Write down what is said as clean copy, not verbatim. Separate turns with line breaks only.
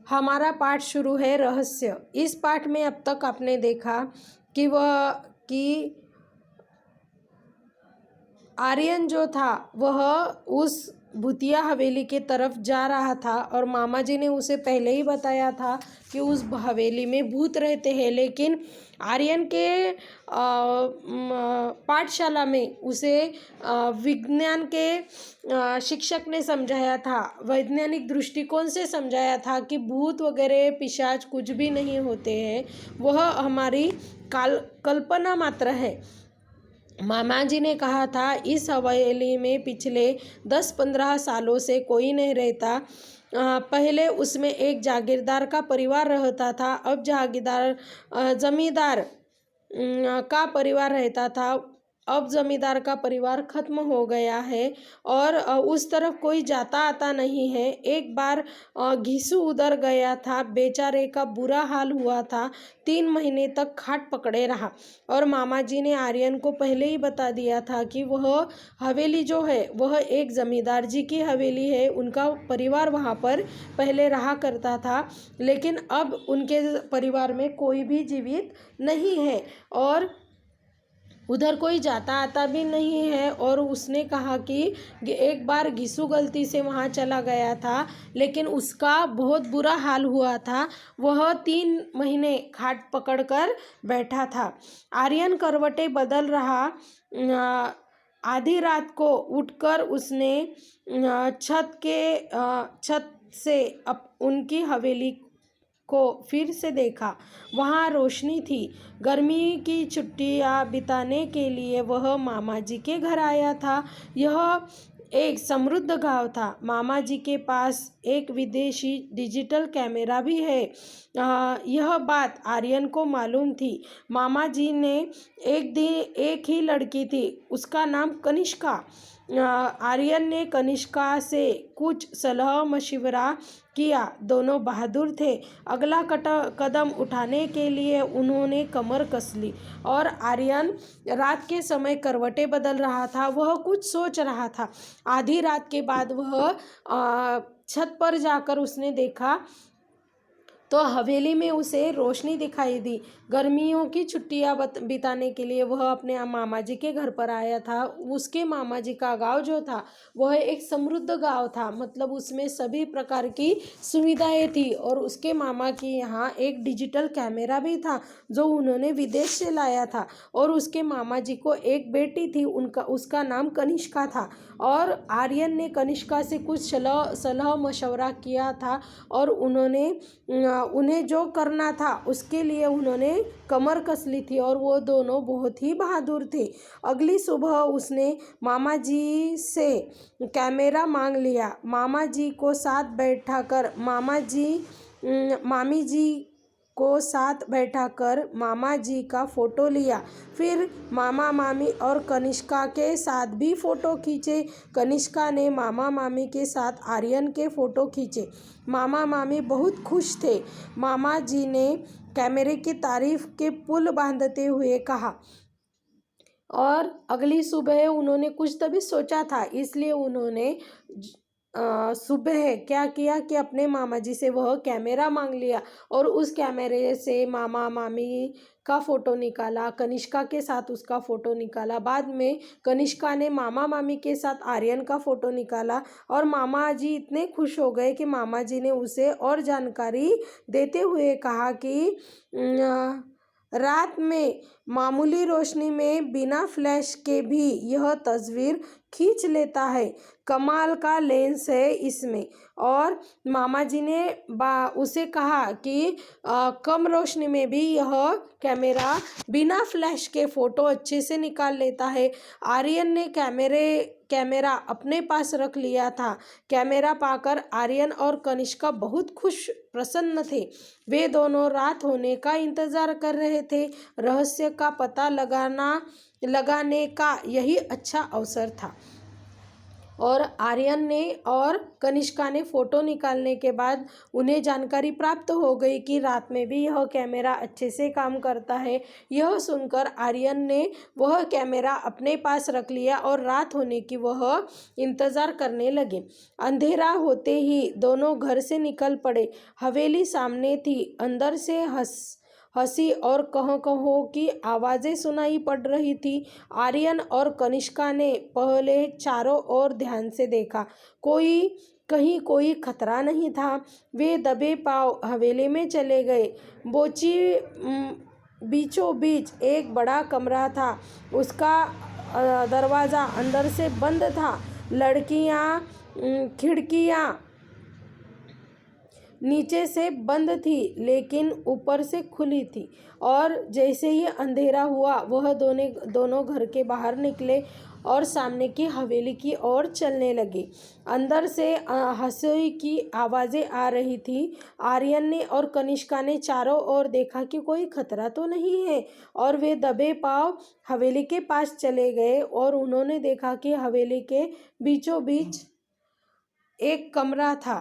हमारा पाठ शुरू है रहस्य। इस पाठ में अब तक आपने देखा कि आर्यन जो था वह उस भूतिया हवेली के तरफ जा रहा था और मामा जी ने उसे पहले ही बताया था कि उस हवेली में भूत रहते हैं। लेकिन आर्यन के पाठशाला में उसे विज्ञान के शिक्षक ने समझाया था, वैज्ञानिक दृष्टिकोण से समझाया था कि भूत वगैरह पिशाच कुछ भी नहीं होते हैं, वह हमारी कल्पना मात्र है। मामा जी ने कहा था इस हवेली में पिछले 10-15 सालों से कोई नहीं रहता। पहले उसमें एक जागीरदार का परिवार रहता था, अब जमींदार का परिवार रहता था। अब जमींदार का परिवार खत्म हो गया है और उस तरफ कोई जाता आता नहीं है। एक बार घिसू उधर गया था, बेचारे का बुरा हाल हुआ था। 3 महीने तक खाट पकड़े रहा और मामा जी ने आर्यन को पहले ही बता दिया था कि वह हवेली जो है वह एक जमींदार जी की हवेली है। उनका परिवार वहाँ पर पहले रहा करता था, लेकिन अब उनके परिवार में कोई भी जीवित नहीं है और उधर कोई जाता आता भी नहीं है। और उसने कहा कि एक बार घिसू गलती से वहाँ चला गया था, लेकिन उसका बहुत बुरा हाल हुआ था। वह 3 महीने खाट पकड़कर बैठा था। आर्यन करवटें बदल रहा। आधी रात को उठकर उसने छत से उनकी हवेली को फिर से देखा। वहाँ रोशनी थी। गर्मी की छुट्टियाँ बिताने के लिए वह मामा जी के घर आया था। यह एक समृद्ध गांव था। मामा जी के पास एक विदेशी डिजिटल कैमरा भी है। यह बात आर्यन को मालूम थी। मामा जी ने एक ही लड़की थी, उसका नाम कनिष्का। आर्यन ने कनिष्का से कुछ सलाह मशविरा किया। दोनों बहादुर थे। अगला कदम उठाने के लिए उन्होंने कमर कस ली और आर्यन रात के समय करवटें बदल रहा था। वह कुछ सोच रहा था। आधी रात के बाद वह छत पर जाकर उसने देखा तो हवेली में उसे रोशनी दिखाई दी। गर्मियों की छुट्टियां बिताने के लिए वह अपने मामा जी के घर पर आया था। उसके मामा जी का गांव जो था वह एक समृद्ध गांव था, मतलब उसमें सभी प्रकार की सुविधाएं थी। और उसके मामा के यहाँ एक डिजिटल कैमरा भी था जो उन्होंने विदेश से लाया था। और उसके मामा जी को एक बेटी थी, उसका नाम कनिष्का था। और आर्यन ने कनिष्का से कुछ सलाह मशवरा किया था और उन्हें जो करना था उसके लिए उन्होंने कमर कस ली थी और वो दोनों बहुत ही बहादुर थे। अगली सुबह उसने मामा जी से कैमरा मांग लिया। मामा जी को साथ बैठाकर मामी जी को साथ बैठाकर मामा जी का फ़ोटो लिया। फिर मामा मामी और कनिष्का के साथ भी फ़ोटो खींचे। कनिष्का ने मामा मामी के साथ आर्यन के फ़ोटो खींचे। मामा मामी बहुत खुश थे। मामा जी ने कैमरे की तारीफ के पुल बांधते हुए कहा। और अगली सुबह उन्होंने कुछ तभी सोचा था, इसलिए उन्होंने सुबह क्या किया कि अपने मामा जी से वह कैमरा मांग लिया और उस कैमरे से मामा मामी का फ़ोटो निकाला, कनिष्का के साथ उसका फ़ोटो निकाला। बाद में कनिष्का ने मामा मामी के साथ आर्यन का फ़ोटो निकाला और मामा जी इतने खुश हो गए कि मामा जी ने उसे और जानकारी देते हुए कहा कि रात में मामूली रोशनी में बिना फ्लैश के भी यह तस्वीर खींच लेता है। कमाल का लेंस है इसमें। और मामा जी ने उसे कहा कि कम रोशनी में भी यह कैमरा बिना फ्लैश के फ़ोटो अच्छे से निकाल लेता है। आर्यन ने कैमरा अपने पास रख लिया था। कैमरा पाकर आर्यन और कनिष्का बहुत प्रसन्न थे। वे दोनों रात होने का इंतज़ार कर रहे थे। रहस्य का पता लगाने का यही अच्छा अवसर था। और आर्यन ने और कनिष्का ने फ़ोटो निकालने के बाद उन्हें जानकारी प्राप्त हो गई कि रात में भी यह कैमरा अच्छे से काम करता है। यह सुनकर आर्यन ने वह कैमरा अपने पास रख लिया और रात होने की वह इंतज़ार करने लगे। अंधेरा होते ही दोनों घर से निकल पड़े। हवेली सामने थी। अंदर से हंसी और कहों की आवाज़ें सुनाई पड़ रही थी। आर्यन और कनिष्का ने पहले चारों ओर ध्यान से देखा। कहीं कोई खतरा नहीं था। वे दबे पांव हवेली में चले गए। बीचों बीच एक बड़ा कमरा था। उसका दरवाज़ा अंदर से बंद था। खिड़कियाँ नीचे से बंद थी लेकिन ऊपर से खुली थी। और जैसे ही अंधेरा हुआ वह दोनों घर के बाहर निकले और सामने की हवेली की ओर चलने लगे। अंदर से हंसी की आवाज़ें आ रही थी। आर्यन ने और कनिष्का ने चारों ओर देखा कि कोई खतरा तो नहीं है और वे दबे पांव हवेली के पास चले गए और उन्होंने देखा कि हवेली के बीचों बीच एक कमरा था।